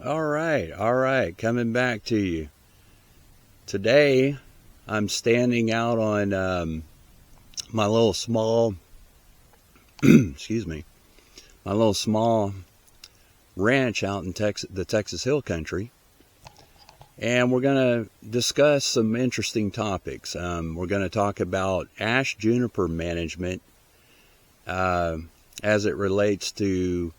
All right, coming back to you. Today, I'm standing out on my little small, excuse me, my little small ranch out in the Texas Hill Country. And we're going to discuss some interesting topics. We're going to talk about ash juniper management as it relates to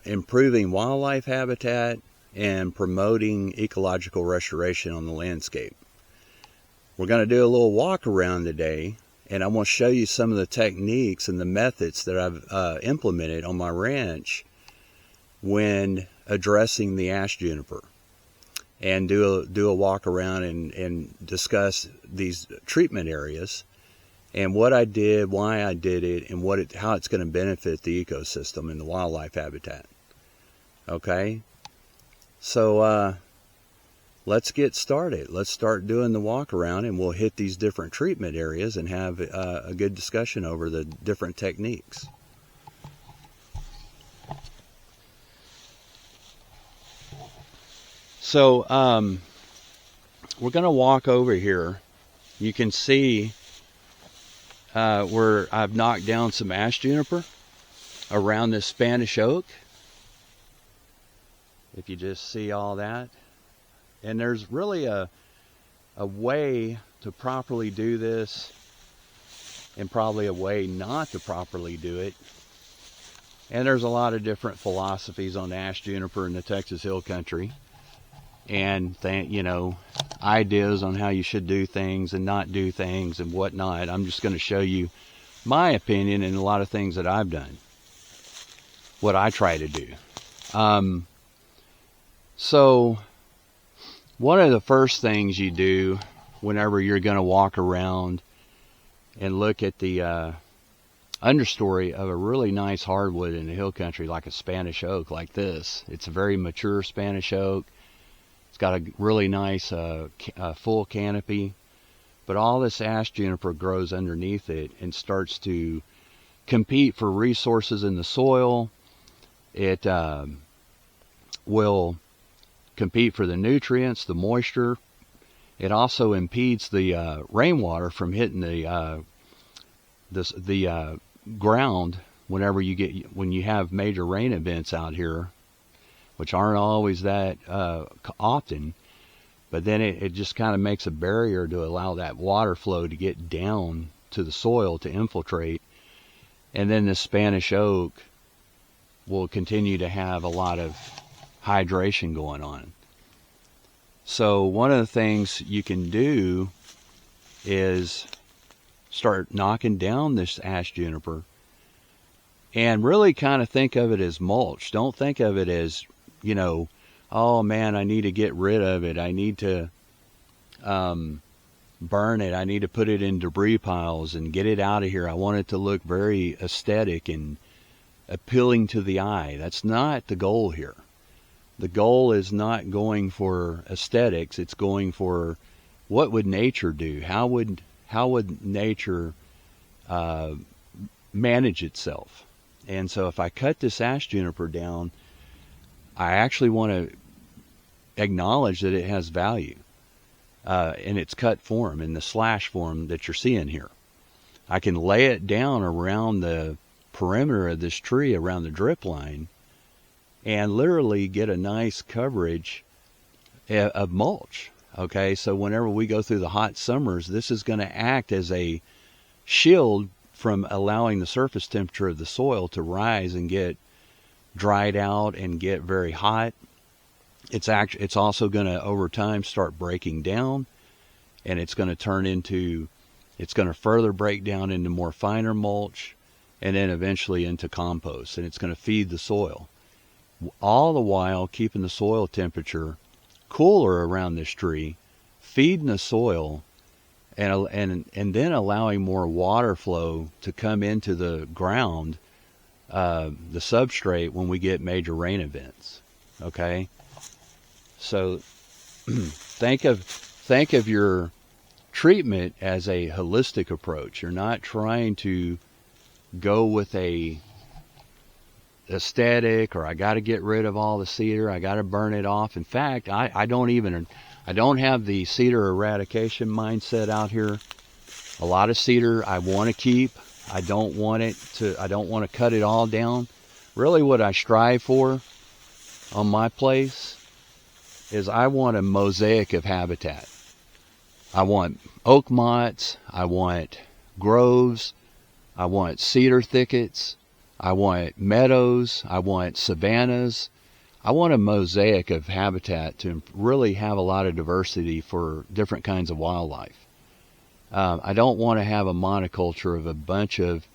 improving wildlife habitat and promoting ecological restoration on the landscape. We're going to do a little walk around today, and I want to show you some of the techniques and the methods that I've implemented on my ranch when addressing the ash juniper, and do a walk around and discuss these treatment areas and what I did, why I did it, and how it's going to benefit the ecosystem and the wildlife habitat. Okay, so let's get started. Let's start doing the walk around, and we'll hit these different treatment areas and have a good discussion over the different techniques. So we're going to walk over here. You can see where I've knocked down some ash juniper around this Spanish oak. If you just see all that. And there's really a way to properly do this, and probably a way not to properly do it. And there's a lot of different philosophies on ash juniper in the Texas Hill Country, and ideas on how you should do things and not do things and whatnot. I'm just going to show you my opinion and a lot of things that I've done, what I try to do. So one of the first things you do whenever you're going to walk around and look at the understory of a really nice hardwood in the hill country, like a Spanish oak like this. It's a very mature Spanish oak. It's got a really nice full canopy, but all this ash juniper grows underneath it and starts to compete for resources in the soil. It will compete for the nutrients, the moisture. It also impedes the rainwater from hitting the ground when you have major rain events out here, which aren't always that often, but then it just kind of makes a barrier to allow that water flow to get down to the soil to infiltrate. And then the Spanish oak will continue to have a lot of hydration going on. So one of the things you can do is start knocking down this ash juniper and really kind of think of it as mulch. Don't think of it as, oh man, I need to get rid of it. I need to burn it. I need to put it in debris piles and get it out of here. I want it to look very aesthetic and appealing to the eye. That's not the goal here. The goal is not going for aesthetics. It's going for what would nature do? How would nature manage itself? And so if I cut this ash juniper down, I actually want to acknowledge that it has value in its cut form, in the slash form that you're seeing here. I can lay it down around the perimeter of this tree, around the drip line, and literally get a nice coverage of mulch. Okay, so whenever we go through the hot summers, this is going to act as a shield from allowing the surface temperature of the soil to rise and get dried out and get very hot. It's also going to over time start breaking down, and it's going to further break down into more finer mulch, and then eventually into compost, and it's going to feed the soil, all the while keeping the soil temperature cooler around this tree, feeding the soil, and then allowing more water flow to come into the ground, the substrate, when we get major rain events. Okay, so think of your treatment as a holistic approach. You're not trying to go with a aesthetic, or I got to get rid of all the cedar, I got to burn it off. In fact, I don't have the cedar eradication mindset out here. A lot of cedar I want to keep. I don't want to cut it all down. Really what I strive for on my place is I want a mosaic of habitat. I want oak motts, I want groves, I want cedar thickets, I want meadows, I want savannas. I want a mosaic of habitat to really have a lot of diversity for different kinds of wildlife. I don't want to have a monoculture of a bunch of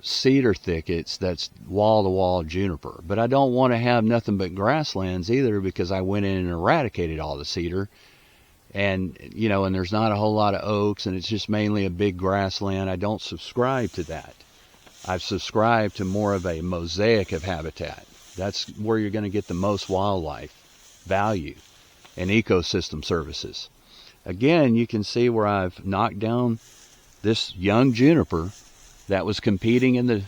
cedar thickets that's wall-to-wall juniper. But I don't want to have nothing but grasslands either, because I went in and eradicated all the cedar. And, and there's not a whole lot of oaks, and it's just mainly a big grassland. I don't subscribe to that. I've subscribed to more of a mosaic of habitat. That's where you're going to get the most wildlife value and ecosystem services. Again, you can see where I've knocked down this young juniper that was competing in the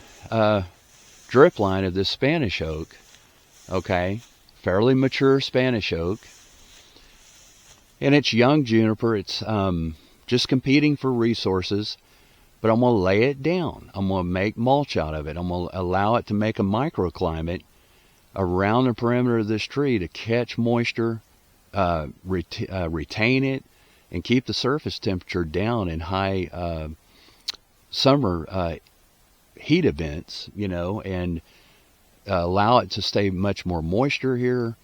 drip line of this Spanish oak. Okay, fairly mature Spanish oak. And it's young juniper. It's just competing for resources. But I'm going to lay it down. I'm going to make mulch out of it. I'm going to allow it to make a microclimate around the perimeter of this tree to catch moisture, retain it, and keep the surface temperature down in high summer heat events, and allow it to stay much more moisture here,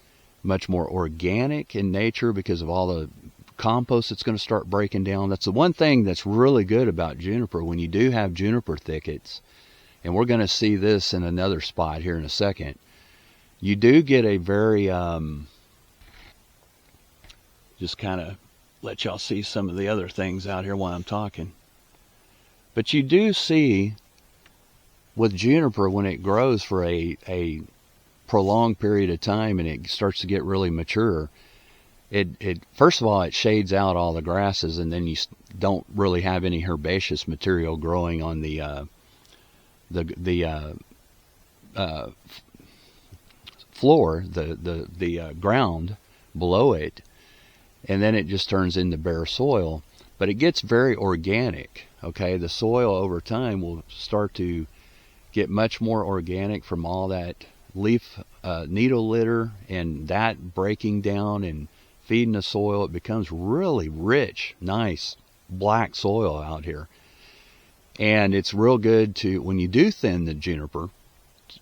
much more organic in nature because of all the compost that's going to start breaking down. That's the one thing that's really good about juniper. When you do have juniper thickets, and we're going to see this in another spot here in a second, you do get a very, just kind of let y'all see some of the other things out here while I'm talking. But you do see with juniper, when it grows for a prolonged period of time and it starts to get really mature, it first of all, it shades out all the grasses, and then you don't really have any herbaceous material growing on the floor, the ground below it, and then it just turns into bare soil. But it gets very organic. Okay, the soil over time will start to get much more organic from all that leaf needle litter and that breaking down and feeding the soil. It becomes really rich, nice black soil out here. And it's real good to, when you do thin the juniper,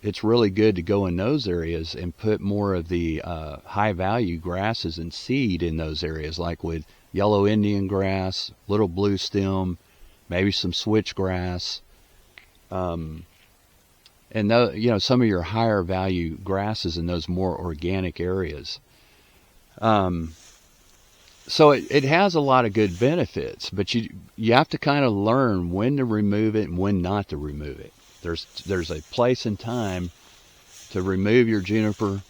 it's really good to go in those areas and put more of the high value grasses and seed in those areas, like with yellow Indian grass, little blue stem, maybe some switchgrass, and some of your higher value grasses in those more organic areas. So it has a lot of good benefits, but you have to kind of learn when to remove it and when not to remove it. There's a place and time to remove your juniper,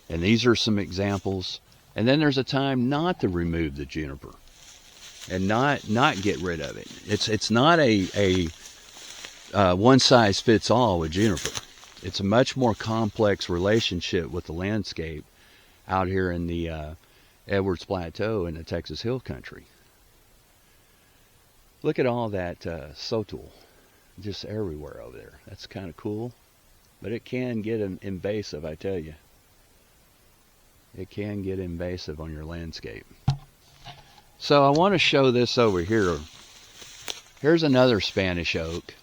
and these are some examples. And then there's a time not to remove the juniper and not get rid of it. It's not a one size fits all with juniper. It's a much more complex relationship with the landscape out here in the Edwards Plateau in the Texas Hill Country. Look at all that sotul just everywhere over there. That's kind of cool, but it can get invasive, I tell you. It can get invasive on your landscape. So I want to show this over here. Here's another Spanish oak.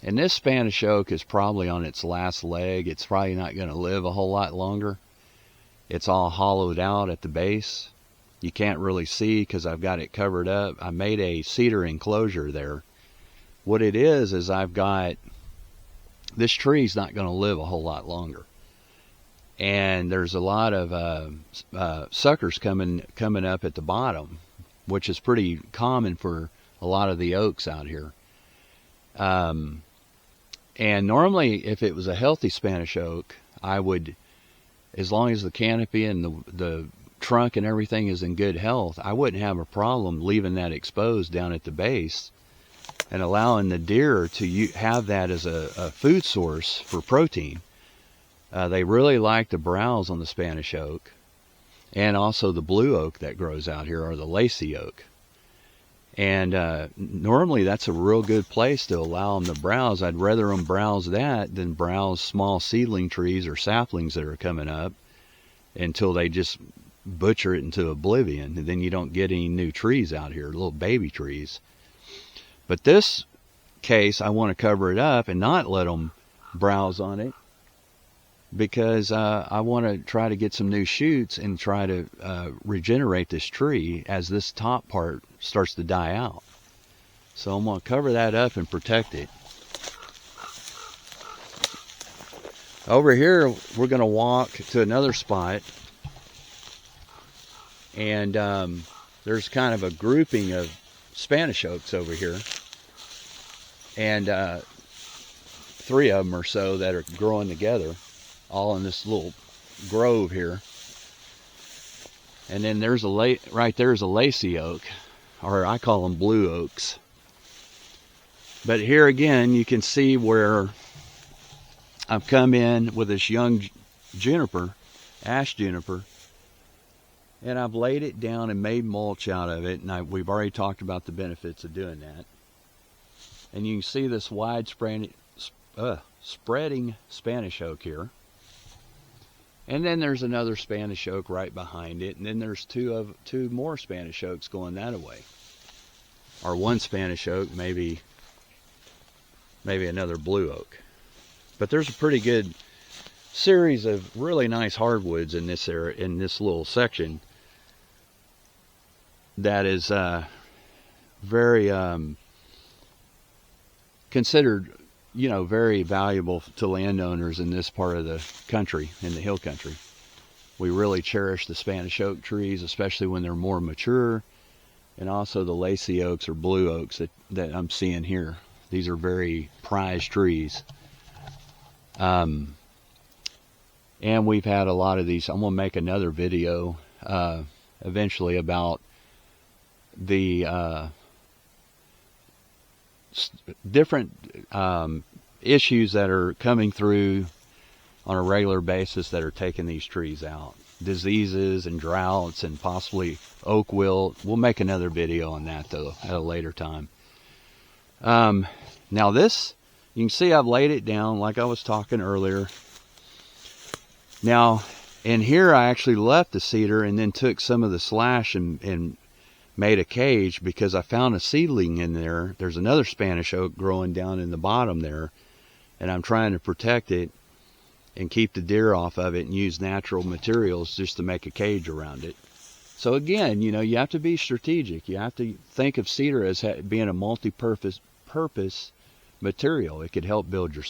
And this Spanish oak is probably on its last leg. It's probably not going to live a whole lot longer. It's all hollowed out at the base. You can't really see because I've got it covered up. I made a cedar enclosure there. What it is I've got, this tree's not going to live a whole lot longer. And there's a lot of suckers coming up at the bottom, which is pretty common for a lot of the oaks out here. And normally, if it was a healthy Spanish oak, I would, as long as the canopy and the trunk and everything is in good health, I wouldn't have a problem leaving that exposed down at the base and allowing the deer to have that as a food source for protein. They really like the browse on the Spanish oak, and also the blue oak that grows out here, or the lacy oak. And normally that's a real good place to allow them to browse. I'd rather them browse that than browse small seedling trees or saplings that are coming up until they just butcher it into oblivion, and then you don't get any new trees out here, little baby trees. But this case, I want to cover it up and not let them browse on it, because I want to try to get some new shoots and try to regenerate this tree as this top part starts to die out. So I'm going to cover that up and protect it. Over here, we're going to walk to another spot, and there's kind of a grouping of Spanish oaks over here, and 3 of them or so that are growing together, all in this little grove here. And then there's right there's a lacy oak, or I call them blue oaks. But here again, you can see where I've come in with this young juniper, ash juniper, and I've laid it down and made mulch out of it. And we've already talked about the benefits of doing that. And you can see this wide spreading Spanish oak here. And then there's another Spanish oak right behind it, and then there's two more Spanish oaks going that way, or one Spanish oak, maybe another blue oak. But there's a pretty good series of really nice hardwoods in this area, in this little section, that is very considered, very valuable to landowners in this part of the country, in the hill country. We really cherish the Spanish oak trees, especially when they're more mature, and also the lacy oaks or blue oaks that I'm seeing here. These are very prized trees. And we've had a lot of these. I'm going to make another video eventually about the different issues that are coming through on a regular basis that are taking these trees out. Diseases and droughts and possibly oak wilt. We'll make another video on that, though, at a later time. Now this, you can see I've laid it down like I was talking earlier. Now, in here I actually left the cedar and then took some of the slash and made a cage, because I found a seedling in there. There's another Spanish oak growing down in the bottom there, and I'm trying to protect it and keep the deer off of it and use natural materials just to make a cage around it. So again, you have to be strategic. You have to think of cedar as being a multi-purpose material. It could help build your